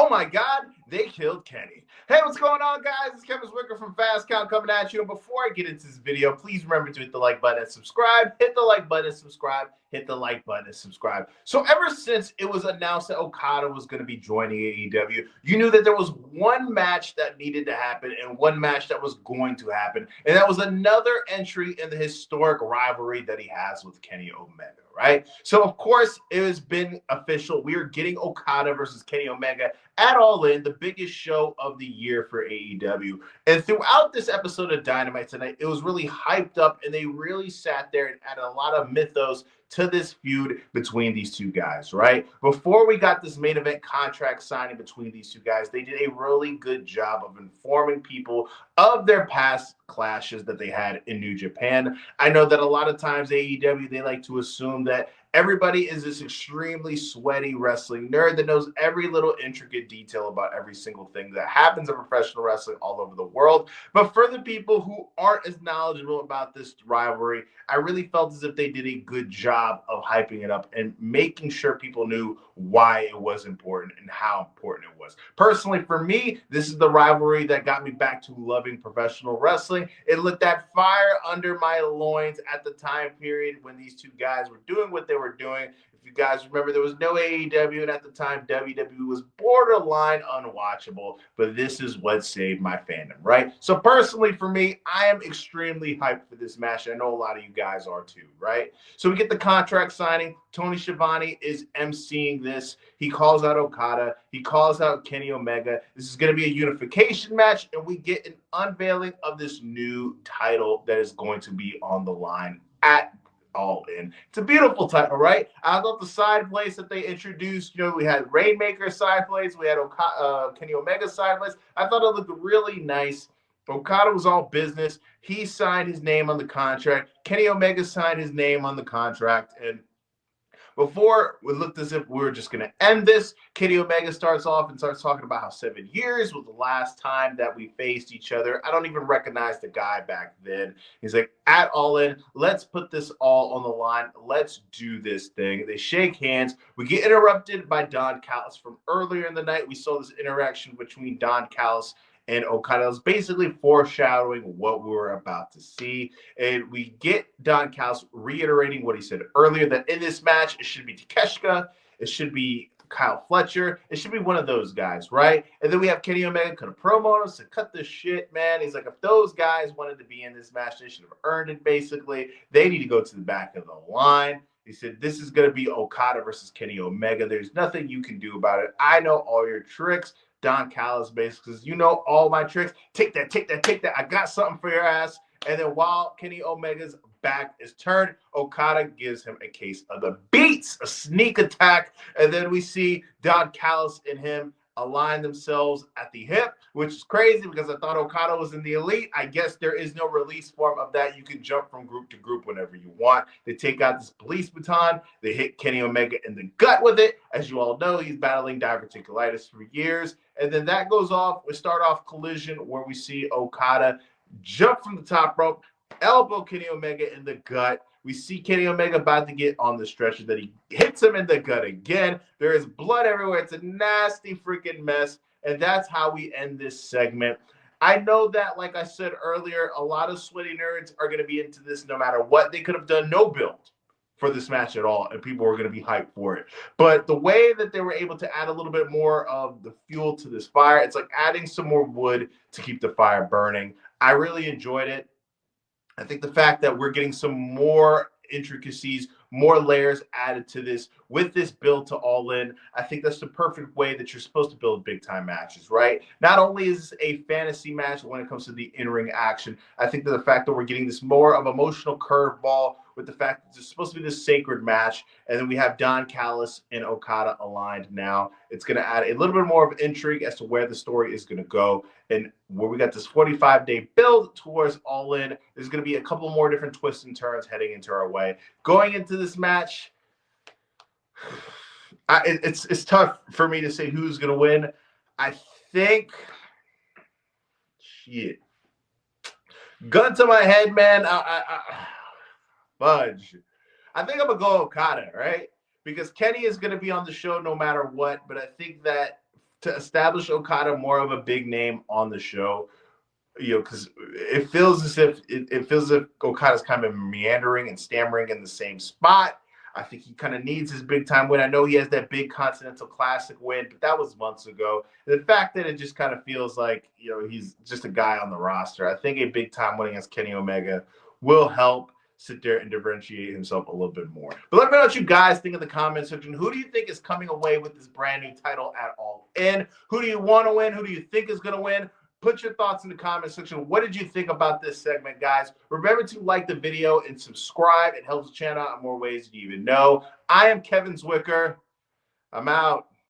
Oh my God, they killed Kenny. Hey, what's going on, guys? It's Kevin Zwicker from Fast Count coming at you. And before I get into this video, please remember to hit the like button and subscribe. Hit the like button and subscribe. Hit the like button and subscribe. So ever since it was announced that Okada was going to be joining AEW, you knew that there was one match that needed to happen and one match that was going to happen. And that was another entry in the historic rivalry that he has with Kenny Omega, right? So, of course, it has been official. We are getting Okada versus Kenny Omega at All In, the biggest show of the year for AEW. And throughout this episode of Dynamite tonight, it was really hyped up, and they really sat there and added a lot of mythos to this feud between these two guys, right? Before we got this main event contract signing between these two guys, they did a really good job of informing people of their past clashes that they had in New Japan. I know that a lot of times AEW, they like to assume that everybody is this extremely sweaty wrestling nerd that knows every little intricate detail about every single thing that happens in professional wrestling all over the world. But for the people who aren't as knowledgeable about this rivalry, I really felt as if they did a good job of hyping it up and making sure people knew why it was important and how important it was. Personally, for me, this is the rivalry that got me back to loving professional wrestling. It lit that fire under my loins at the time period when these two guys were doing what they were doing. If you guys remember, there was no AEW, and at the time, WWE was borderline unwatchable, but this is what saved my fandom, right? So personally, for me, I am extremely hyped for this match. I know a lot of you guys are too, right? So we get the contract signing. Tony Schiavone is emceeing this. He calls out Okada. He calls out Kenny Omega. This is going to be a unification match, and we get an unveiling of this new title that is going to be on the line at All In. It's a beautiful title, right? I thought the side plates that they introduced, we had Rainmaker side plates, we had Kenny Omega side plates. I thought it looked really nice. Okada was all business. He signed his name on the contract. Kenny Omega signed his name on the contract. And before we looked as if we were just going to end this, Kenny Omega starts off and starts talking about how 7 years was the last time that we faced each other. I don't even recognize the guy back then. He's like, at All In, let's put this all on the line. Let's do this thing. They shake hands. We get interrupted by Don Callis from earlier in the night. We saw this interaction between Don Callis and Okada. Was basically foreshadowing what we were about to see. And we get Don Callis reiterating what he said earlier, that in this match, it should be Takeshita, it should be Kyle Fletcher, it should be one of those guys, right? And then we have Kenny Omega cut a promo on us to cut this shit, man. He's like, if those guys wanted to be in this match, they should have earned it, basically. They need to go to the back of the line. He said, this is going to be Okada versus Kenny Omega. There's nothing you can do about it. I know all your tricks. Don Callis basically says, you know all my tricks. Take that, take that, take that. I got something for your ass. And then while Kenny Omega's back is turned, Okada gives him a case of the beats, a sneak attack. And then we see Don Callis and him align themselves at the hip, which is crazy because I thought Okada was in the Elite. I guess there is no release form of that. You can jump from group to group whenever you want. They take out this police baton. They hit Kenny Omega in the gut with it. As you all know, he's battling diverticulitis for years. And then that goes off. We start off Collision where we see Okada jump from the top rope, elbow Kenny Omega in the gut. We see Kenny Omega about to get on the stretcher, that he hits him in the gut again. There is blood everywhere. It's a nasty freaking mess. And that's how we end this segment. I know that, like I said earlier, a lot of sweaty nerds are going to be into this no matter what. They could have done no build for this match at all, and people were going to be hyped for it. But the way that they were able to add a little bit more of the fuel to this fire, it's like adding some more wood to keep the fire burning. I really enjoyed it. I think the fact that we're getting some more intricacies, more layers added to this with this build to All In, I think that's the perfect way that you're supposed to build big time matches, right? Not only is this a fantasy match when it comes to the in-ring action, I think that the fact that we're getting this more of emotional curveball with the fact that it's supposed to be this sacred match, and then we have Don Callis and Okada aligned now. It's going to add a little bit more of intrigue as to where the story is going to go, and where we got this 45-day build towards All In. There's going to be a couple more different twists and turns heading into our way. Going into this match, it's tough for me to say who's going to win. I think, shit, gun to my head, man, fudge. I think I'm going to go Okada, right? Because Kenny is going to be on the show no matter what, but I think that to establish Okada more of a big name on the show. Because it feels as if Okada's kind of meandering and stammering in the same spot. I think he kind of needs his big time win. I know he has that big Continental Classic win, but that was months ago. The fact that it just kind of feels like he's just a guy on the roster. I think a big time win against Kenny Omega will help sit there and differentiate himself a little bit more. But let me know what you guys think in the comment section. Who do you think is coming away with this brand new title at All In? Who do you want to win? Who do you think is going to win? Put your thoughts in the comment section. What did you think about this segment, guys? Remember to like the video and subscribe. It helps the channel out in more ways than you even know. I am Kevin Zwicker. I'm out.